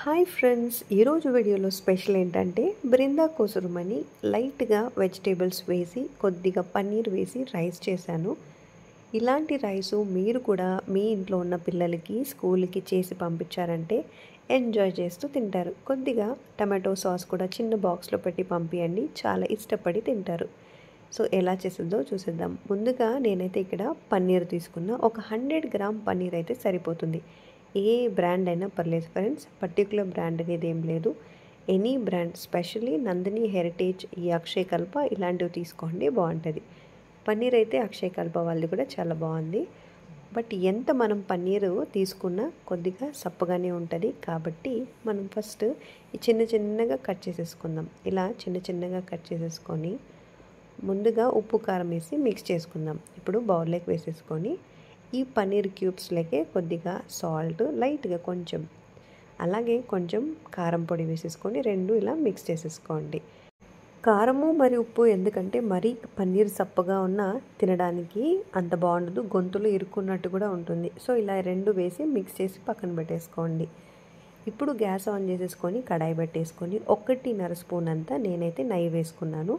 Hi friends, ఈరోజు వీడియోలో special ఏంటంటే బృందా కోసరమని లైట్గా వెజిటేబుల్స్ వేసి కొద్దిగా పన్నీర్ వేసి రైస్ చేశాను. ఇలాంటి రైసు మీరు కూడా మీ ఇంట్లో ఉన్న పిల్లలకి స్కూల్కి చేసి పంపించారంటే ఎంజాయ్ చేస్తూ తింటారు. కొద్దిగా టమాటో సాస్ కూడా చిన్న బాక్స్లో పెట్టి పంపించండి, చాలా ఇష్టపడి తింటారు. సో ఎలా చేసిందో చూసేద్దాం. ముందుగా నేనైతే ఇక్కడ పన్నీర్ తీసుకున్నా. ఒక 100 గ్రామ్ పన్నీర్ అయితే సరిపోతుంది. ఏ బ్రాండ్ అయినా పర్లేదు ఫ్రెండ్స్, పర్టికులర్ బ్రాండ్ అనేది ఏం లేదు. Any brand, specially Nandini heritage, ఈ అక్షయ్ కల్ప ఇలాంటివి తీసుకోండి, బాగుంటుంది. పన్నీర్ అయితే అక్షయ్ కల్ప వాళ్ళది కూడా చాలా బాగుంది. బట్ ఎంత మనం పన్నీరు తీసుకున్నా కొద్దిగా సప్పగానే ఉంటుంది. కాబట్టి మనం ఫస్ట్ చిన్న చిన్నగా కట్ చేసేసుకుందాం. ఇలా చిన్న చిన్నగా కట్ చేసేసుకొని ముందుగా ఉప్పు కారం వేసి మిక్స్ చేసుకుందాం. ఇప్పుడు బౌల్లోకి వేసేసుకొని ఈ పన్నీర్ క్యూబ్స్లోకి కొద్దిగా సాల్ట్, లైట్గా కొంచెం, అలాగే కొంచెం కారం పొడి వేసేసుకొని రెండు ఇలా మిక్స్ చేసేసుకోండి. కారము మరియు ఉప్పు ఎందుకంటే మరీ పన్నీర్ సప్పగా ఉన్న తినడానికి అంత బాగుండదు, గొంతులో ఇరుక్కున్నట్టు కూడా ఉంటుంది. సో ఇలా రెండు వేసి మిక్స్ చేసి పక్కన పెట్టేసుకోండి. ఇప్పుడు గ్యాస్ ఆన్ చేసేసుకొని కడాయి పెట్టేసుకొని 1.5 స్పూన్ అంతా నేనైతే నెయ్యి వేసుకున్నాను.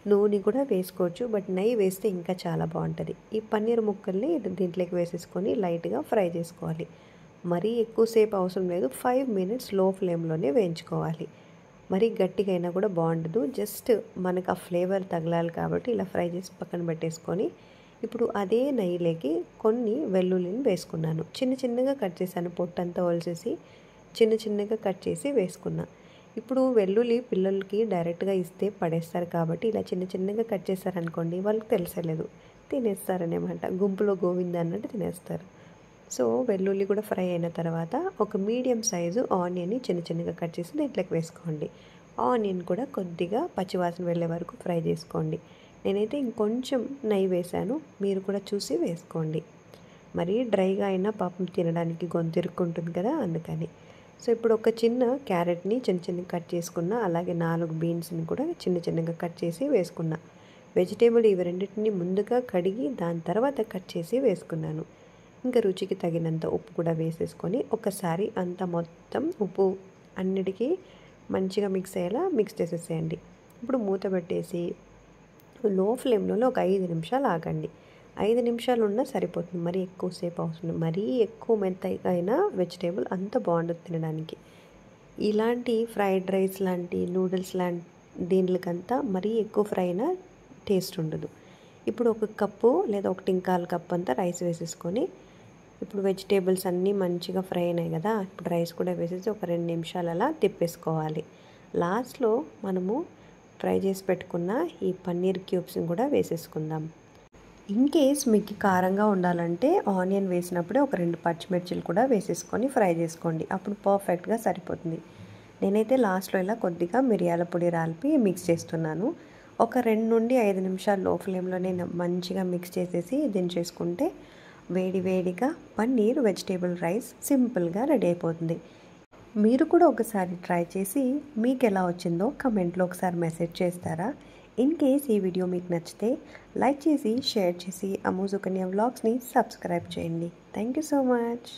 నూనె కూడా వేసుకోవచ్చు, బట్ నెయ్యి వేస్తే ఇంకా చాలా బాగుంటుంది. ఈ పన్నీర్ ముక్కల్ని దీంట్లోకి వేసేసుకొని లైట్గా ఫ్రై చేసుకోవాలి. మరీ ఎక్కువసేపు అవసరం లేదు, 5 మినిట్స్ లో ఫ్లేమ్లోనే వేయించుకోవాలి. మరీ గట్టిగా అయినా కూడా బాగుండదు, జస్ట్ మనకు ఆ ఫ్లేవర్ తగలాలి కాబట్టి ఇలా ఫ్రై చేసి పక్కన పెట్టేసుకొని ఇప్పుడు అదే నెయ్యిలోకి కొన్ని వెల్లుల్లిని వేసుకున్నాను. చిన్న చిన్నగా కట్ చేశాను, పొట్టంతా ఒలిసేసి చిన్న చిన్నగా కట్ చేసి వేసుకున్నా. ఇప్పుడు వెల్లుల్లి పిల్లలకి డైరెక్ట్గా ఇస్తే పడేస్తారు కాబట్టి ఇలా చిన్న చిన్నగా కట్ చేస్తారనుకోండి, వాళ్ళకి తెలిసలేదు, తినేస్తారనమాట. గుంపులో గోవింద అన్నట్టు తినేస్తారు. సో వెల్లుల్లి కూడా ఫ్రై అయిన తర్వాత ఒక మీడియం సైజు ఆనియన్ని చిన్న చిన్నగా కట్ చేసి దీంట్లోకి వేసుకోండి. ఆనియన్ కూడా కొద్దిగా పచ్చివాసన వెళ్ళే వరకు ఫ్రై చేసుకోండి. నేనైతే ఇంకొంచెం నెయ్యి వేశాను, మీరు కూడా చూసి వేసుకోండి. మరీ డ్రైగా అయినా పాపం తినడానికి గొంతు ఇరుక్కుంటుంది కదా, అందుకని. సో ఇప్పుడు ఒక చిన్న క్యారెట్ని చిన్న చిన్నగా కట్ చేసుకున్నా, అలాగే 4 బీన్స్ని కూడా చిన్న చిన్నగా కట్ చేసి వేసుకున్నా. వెజిటేబుల్ ఇవి రెండింటిని ముందుగా కడిగి దాని తర్వాత కట్ చేసి వేసుకున్నాను. ఇంకా రుచికి తగినంత ఉప్పు కూడా వేసేసుకొని ఒకసారి అంతా మొత్తం ఉప్పు అన్నిటికీ మంచిగా మిక్స్ అయ్యేలా మిక్స్ చేసేసేయండి. ఇప్పుడు మూత పెట్టేసి లో ఫ్లేమ్లో ఒక 5 నిమిషాలు ఆగండి. 5 నిమిషాలు ఉన్నా సరిపోతుంది, మరీ ఎక్కువసేపు అవసరం. మరీ ఎక్కువ మెత్తగా అయినా వెజిటేబుల్ అంత బాగుండదు తినడానికి. ఇలాంటి ఫ్రైడ్ రైస్ లాంటి నూడిల్స్ లాంటి దీనికంతా మరీ ఎక్కువ ఫ్రై అయినా టేస్ట్ ఉండదు. ఇప్పుడు 1 కప్పు లేదా 1.25 కప్పు అంతా రైస్ వేసేసుకొని ఇప్పుడు వెజిటేబుల్స్ అన్నీ మంచిగా ఫ్రై అయినాయి కదా, ఇప్పుడు రైస్ కూడా వేసేసి ఒక 2 నిమిషాలు అలా తిప్పేసుకోవాలి. లాస్ట్లో మనము ఫ్రై చేసి పెట్టుకున్న ఈ పన్నీర్ క్యూబ్స్ని కూడా వేసేసుకుందాం. ఇన్ కేస్ మీకు కారంగా ఉండాలంటే ఆనియన్ వేసినప్పుడే ఒక 2 పచ్చిమిర్చిలు కూడా వేసేసుకొని ఫ్రై చేసుకోండి, అప్పుడు పర్ఫెక్ట్గా సరిపోతుంది. నేనైతే లాస్ట్లో ఇలా కొద్దిగా మిరియాల పొడి రాల్పి మిక్స్ చేస్తున్నాను. ఒక 2 నుండి 5 నిమిషాలు లో ఫ్లేమ్లోనే మంచిగా మిక్స్ చేసేసి దించేసుకుంటే వేడి వేడిగా పన్నీర్ వెజిటేబుల్ రైస్ సింపుల్గా రెడీ అయిపోతుంది. మీరు కూడా ఒకసారి ట్రై చేసి మీకు ఎలా వచ్చిందో కమెంట్లో ఒకసారి మెసేజ్ చేస్తారా? ఇన్ కేస్ ఈ వీడియో మీకు నచ్చితే లైక్ చేసి షేర్ చేసి అమ్ము సుకన్య వ్లాగ్స్ని సబ్స్క్రైబ్ చేయండి. Thank you so much.